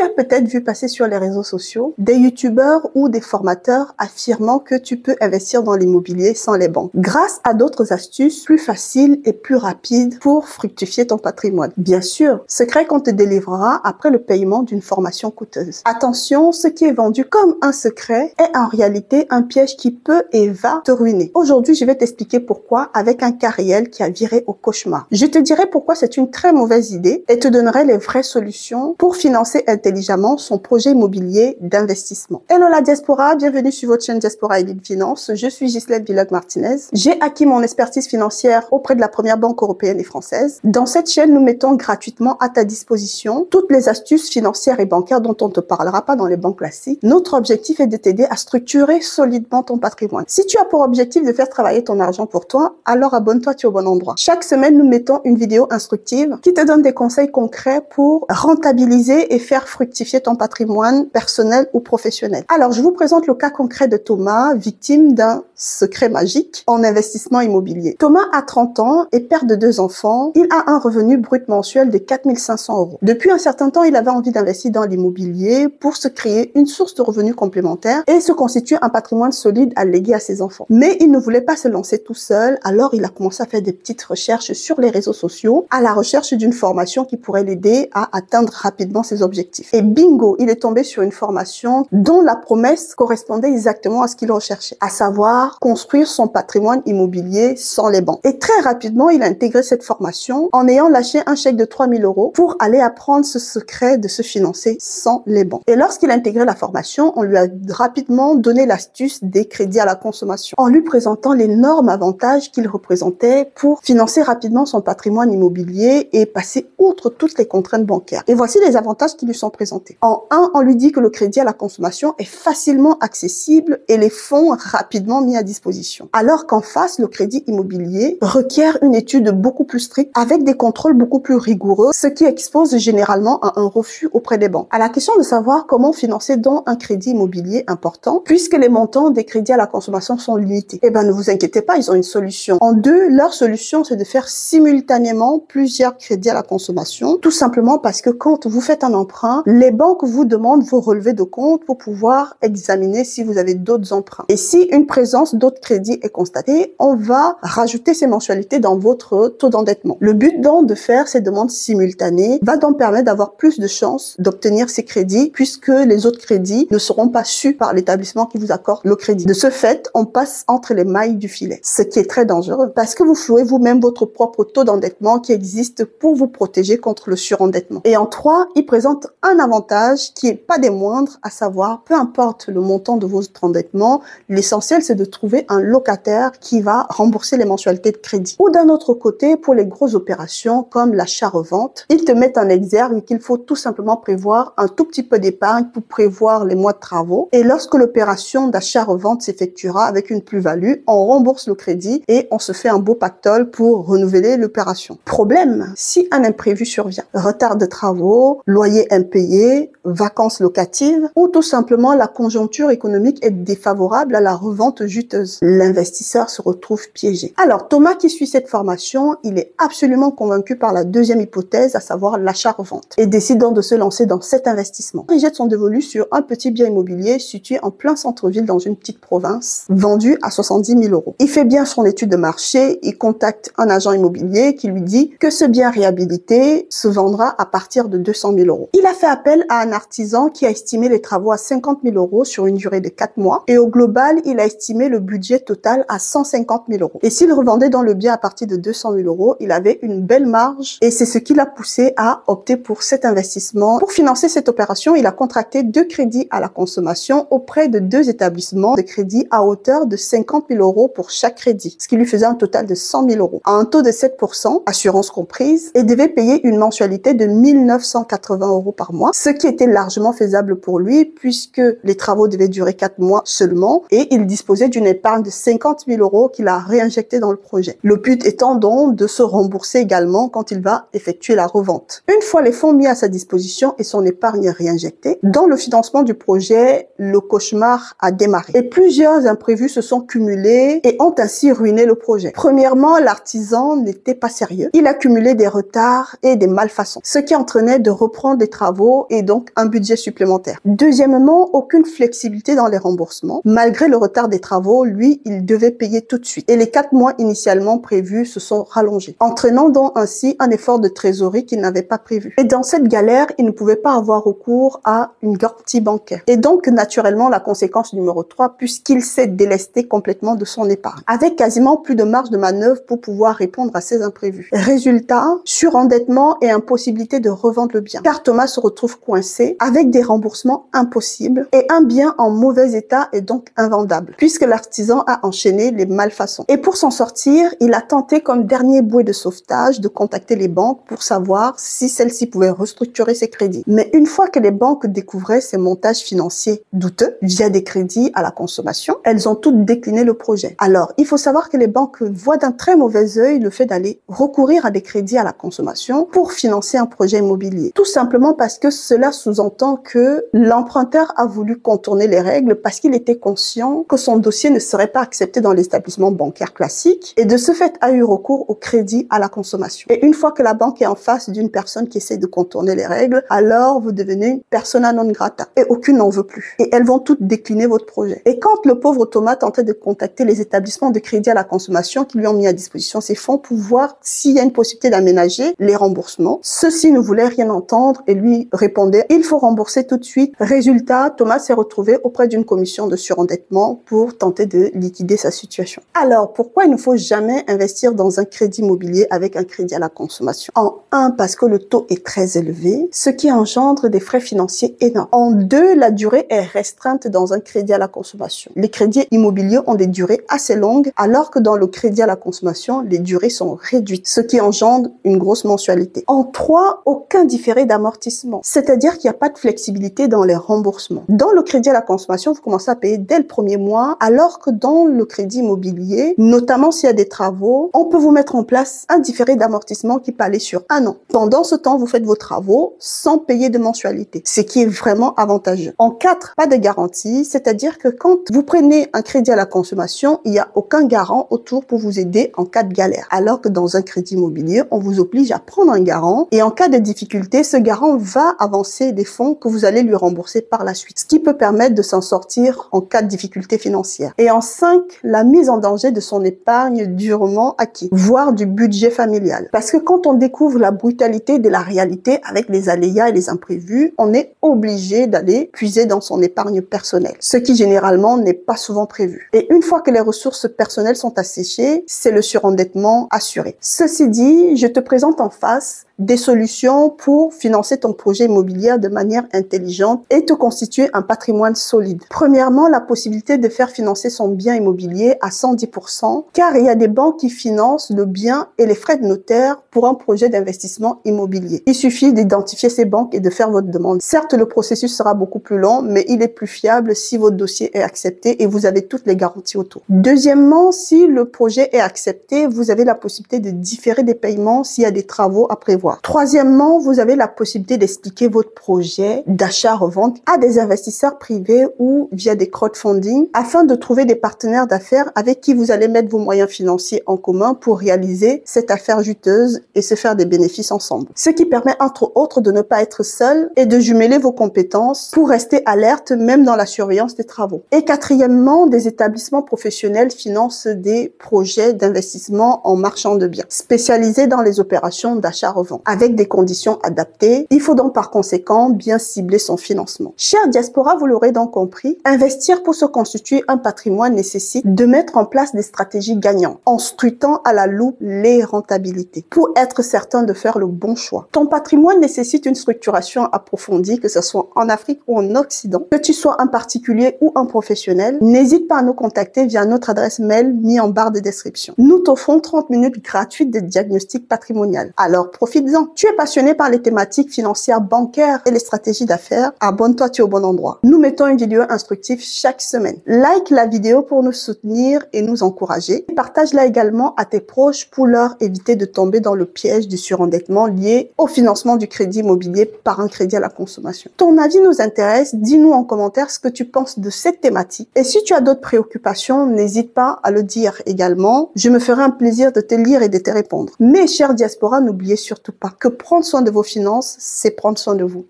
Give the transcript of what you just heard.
Tu as peut-être vu passer sur les réseaux sociaux des youtubeurs ou des formateurs affirmant que tu peux investir dans l'immobilier sans les banques, grâce à d'autres astuces plus faciles et plus rapides pour fructifier ton patrimoine. Bien sûr, secret qu'on te délivrera après le paiement d'une formation coûteuse. Attention, ce qui est vendu comme un secret est en réalité un piège qui peut et va te ruiner. Aujourd'hui, je vais t'expliquer pourquoi avec un cas réel qui a viré au cauchemar. Je te dirai pourquoi c'est une très mauvaise idée et te donnerai les vraies solutions pour financer intelligemment son projet immobilier d'investissement. Hello la diaspora, bienvenue sur votre chaîne Diaspora Elite Finance. Je suis Ghislaine Villog-Martinez. J'ai acquis mon expertise financière auprès de la première banque européenne et française. Dans cette chaîne, nous mettons gratuitement à ta disposition toutes les astuces financières et bancaires dont on ne te parlera pas dans les banques classiques. Notre objectif est de t'aider à structurer solidement ton patrimoine. Si tu as pour objectif de faire travailler ton argent pour toi, alors abonne-toi, tu es au bon endroit. Chaque semaine, nous mettons une vidéo instructive qui te donne des conseils concrets pour rentabiliser et faire fructifier ton patrimoine personnel ou professionnel. Alors, je vous présente le cas concret de Thomas, victime d'un secret magique en investissement immobilier. Thomas a 30 ans et père de 2 enfants. Il a un revenu brut mensuel de 4 500 €. Depuis un certain temps, il avait envie d'investir dans l'immobilier pour se créer une source de revenus complémentaire et se constituer un patrimoine solide à léguer à ses enfants. Mais il ne voulait pas se lancer tout seul, alors il a commencé à faire des petites recherches sur les réseaux sociaux à la recherche d'une formation qui pourrait l'aider à atteindre rapidement ses objectifs. Et bingo, il est tombé sur une formation dont la promesse correspondait exactement à ce qu'il recherchait, à savoir construire son patrimoine immobilier sans les banques. Et très rapidement, il a intégré cette formation en ayant lâché un chèque de 3 000 € pour aller apprendre ce secret de se financer sans les banques. Et lorsqu'il a intégré la formation, on lui a rapidement donné l'astuce des crédits à la consommation, en lui présentant l'énorme avantage qu'il représentait pour financer rapidement son patrimoine immobilier et passer outre toutes les contraintes bancaires. Et voici les avantages qui lui sont présentés. En 1, on lui dit que le crédit à la consommation est facilement accessible et les fonds rapidement mis à disposition. Alors qu'en face, le crédit immobilier requiert une étude beaucoup plus stricte avec des contrôles beaucoup plus rigoureux, ce qui expose généralement à un refus auprès des banques. À la question de savoir comment financer donc un crédit immobilier important, puisque les montants des crédits à la consommation sont limités, eh ben ne vous inquiétez pas, ils ont une solution. En 2, leur solution, c'est de faire simultanément plusieurs crédits à la consommation, tout simplement parce que quand vous faites un emprunt, les banques vous demandent vos relevés de compte pour pouvoir examiner si vous avez d'autres emprunts. Et si une présence d'autres crédits est constatée, on va rajouter ces mensualités dans votre taux d'endettement. Le but donc de faire ces demandes simultanées va donc permettre d'avoir plus de chances d'obtenir ces crédits puisque les autres crédits ne seront pas sus par l'établissement qui vous accorde le crédit. De ce fait, on passe entre les mailles du filet, ce qui est très dangereux parce que vous flouez vous-même votre propre taux d'endettement qui existe pour vous protéger contre le surendettement. Et en 3, il présente un avantage qui est pas des moindres, à savoir, peu importe le montant de votre endettement, l'essentiel c'est de trouver un locataire qui va rembourser les mensualités de crédit. Ou d'un autre côté, pour les grosses opérations comme l'achat-revente, ils te mettent en exergue qu'il faut tout simplement prévoir un tout petit peu d'épargne pour prévoir les mois de travaux. Et lorsque l'opération d'achat-revente s'effectuera avec une plus-value, on rembourse le crédit et on se fait un beau pactole pour renouveler l'opération. Problème, si un imprévu survient, retard de travaux, loyer impayé, vacances locatives ou tout simplement la conjoncture économique est défavorable à la revente juteuse, l'investisseur se retrouve piégé. Alors Thomas qui suit cette formation, il est absolument convaincu par la deuxième hypothèse, à savoir l'achat-revente, et décide donc de se lancer dans cet investissement. Il jette son dévolu sur un petit bien immobilier situé en plein centre-ville dans une petite province, vendu à 70 000 €. Il fait bien son étude de marché, il contacte un agent immobilier qui lui dit que ce bien réhabilité se vendra à partir de 200 000 €. Il a fait appel à un artisan qui a estimé les travaux à 50 000 € sur une durée de 4 mois et au global, il a estimé le budget total à 150 000 €. Et s'il revendait dans le bien à partir de 200 000 €, il avait une belle marge et c'est ce qui l'a poussé à opter pour cet investissement. Pour financer cette opération, il a contracté 2 crédits à la consommation auprès de 2 établissements de crédit à hauteur de 50 000 € pour chaque crédit, ce qui lui faisait un total de 100 000 € à un taux de 7%, assurance comprise, et devait payer une mensualité de 1 980 € par mois, ce qui était largement faisable pour lui puisque les travaux devaient durer 4 mois seulement et il disposait d'une épargne de 50 000 € qu'il a réinjecté dans le projet. Le but étant donc de se rembourser également quand il va effectuer la revente. Une fois les fonds mis à sa disposition et son épargne réinjectée, dans le financement du projet, le cauchemar a démarré et plusieurs imprévus se sont cumulés et ont ainsi ruiné le projet. Premièrement, l'artisan n'était pas sérieux. Il accumulait des retards et des malfaçons, ce qui entraînait de reprendre les travaux travaux et donc un budget supplémentaire. Deuxièmement, aucune flexibilité dans les remboursements. Malgré le retard des travaux, lui, il devait payer tout de suite. Et les 4 mois initialement prévus se sont rallongés, entraînant donc ainsi un effort de trésorerie qu'il n'avait pas prévu. Et dans cette galère, il ne pouvait pas avoir recours à une garantie bancaire. Et donc, naturellement, la conséquence numéro 3, puisqu'il s'est délesté complètement de son épargne, avec quasiment plus de marge de manœuvre pour pouvoir répondre à ces imprévus. Résultat, surendettement et impossibilité de revendre le bien, car Thomas se retrouve coincé avec des remboursements impossibles et un bien en mauvais état est donc invendable, puisque l'artisan a enchaîné les malfaçons. Et pour s'en sortir, il a tenté comme dernier bouée de sauvetage de contacter les banques pour savoir si celles-ci pouvaient restructurer ses crédits. Mais une fois que les banques découvraient ces montages financiers douteux via des crédits à la consommation, elles ont toutes décliné le projet. Alors, il faut savoir que les banques voient d'un très mauvais œil le fait d'aller recourir à des crédits à la consommation pour financer un projet immobilier. Tout simplement parce que cela sous-entend que l'emprunteur a voulu contourner les règles parce qu'il était conscient que son dossier ne serait pas accepté dans l'établissement bancaire classique et de ce fait a eu recours au crédit à la consommation. Et une fois que la banque est en face d'une personne qui essaie de contourner les règles, alors vous devenez une persona non grata et aucune n'en veut plus. Et elles vont toutes décliner votre projet. Et quand le pauvre Thomas tentait de contacter les établissements de crédit à la consommation qui lui ont mis à disposition ces fonds pour voir s'il y a une possibilité d'aménager les remboursements, ceux-ci ne voulaient rien entendre et lui répondaient « il faut rembourser tout de suite ». Résultat, Thomas s'est retrouvé auprès d'une commission de surendettement pour tenter de liquider sa situation. Alors, pourquoi il ne faut jamais investir dans un crédit immobilier avec un crédit à la consommation? En un, parce que le taux est très élevé, ce qui engendre des frais financiers énormes. En deux, la durée est restreinte dans un crédit à la consommation. Les crédits immobiliers ont des durées assez longues, alors que dans le crédit à la consommation, les durées sont réduites, ce qui engendre une grosse mensualité. En trois, aucun différé d'amortissement, c'est-à-dire qu'il n'y a pas de flexibilité dans les remboursements. Dans le crédit à la consommation, vous commencez à payer dès le premier mois, alors que dans le crédit immobilier, notamment s'il y a des travaux, on peut vous mettre en place un différé d'amortissement qui peut aller sur 1 an. Pendant ce temps, vous faites vos travaux sans payer de mensualité, ce qui est vraiment avantageux. En 4, pas de garantie, c'est-à-dire que quand vous prenez un crédit à la consommation, il n'y a aucun garant autour pour vous aider en cas de galère. Alors que dans un crédit immobilier, on vous oblige à prendre un garant et en cas de difficulté, ce garant va avancer des fonds que vous allez lui rembourser par la suite, ce qui peut permettre de s'en sortir en cas de difficulté financière. Et en 5, la mise en danger de son épargne durement acquis, voire du budget familial. Parce que quand on découvre la brutalité de la réalité avec les aléas et les imprévus, on est obligé d'aller puiser dans son épargne personnelle, ce qui généralement n'est pas souvent prévu. Et une fois que les ressources personnelles sont asséchées, c'est le surendettement assuré. Ceci dit, je te présente en face des solutions pour financer ton projet immobilier de manière intelligente et te constituer un patrimoine solide. Premièrement, la possibilité de faire financer son bien immobilier à 110%, car il y a des banques qui financent le bien et les frais de notaire pour un projet d'investissement immobilier. Il suffit d'identifier ces banques et de faire votre demande. Certes, le processus sera beaucoup plus long, mais il est plus fiable si votre dossier est accepté et vous avez toutes les garanties autour. Deuxièmement, si le projet est accepté, vous avez la possibilité de différer des paiements s'il y a des travaux à prévoir. Troisièmement, vous avez la possibilité d'expliquer votre projet d'achat-revente à des investisseurs privés ou via des crowdfunding afin de trouver des partenaires d'affaires avec qui vous allez mettre vos moyens financiers en commun pour réaliser cette affaire juteuse et se faire des bénéfices ensemble. Ce qui permet entre autres de ne pas être seul et de jumeler vos compétences pour rester alerte même dans la surveillance des travaux. Et quatrièmement, des établissements professionnels financent des projets d'investissement en marchand de biens spécialisés dans les opérations d'achat-revente avec des conditions adaptées. Il faut donc par conséquent bien cibler son financement. Chère diaspora, vous l'aurez donc compris, investir pour se constituer un patrimoine nécessite de mettre en place des stratégies gagnantes en scrutant à la loupe les rentabilités pour être certain de faire le bon choix. Ton patrimoine nécessite une structuration approfondie, que ce soit en Afrique ou en Occident. Que tu sois un particulier ou un professionnel, n'hésite pas à nous contacter via notre adresse mail mise en barre de description. Nous t'offrons 30 minutes gratuites de diagnostic patrimonial. Alors profites-en. Tu es passionné par les thématiques financières, bancaires et les stratégies d'affaires? Abonne-toi, tu es au bon endroit. Nous mettons une vidéo instructive chaque semaine. Like la vidéo pour nous soutenir et nous encourager. Partage-la également à tes proches pour leur éviter de tomber dans le piège du surendettement lié au financement du crédit immobilier par un crédit à la consommation. Ton avis nous intéresse. Dis-nous en commentaire ce que tu penses de cette thématique. Et si tu as d'autres préoccupations, n'hésite pas à le dire également. Je me ferai un plaisir de te lire et de te répondre. Mais chère diaspora, n'oubliez surtout pas que prendre soin de vos finances, c'est prendre soin de vous.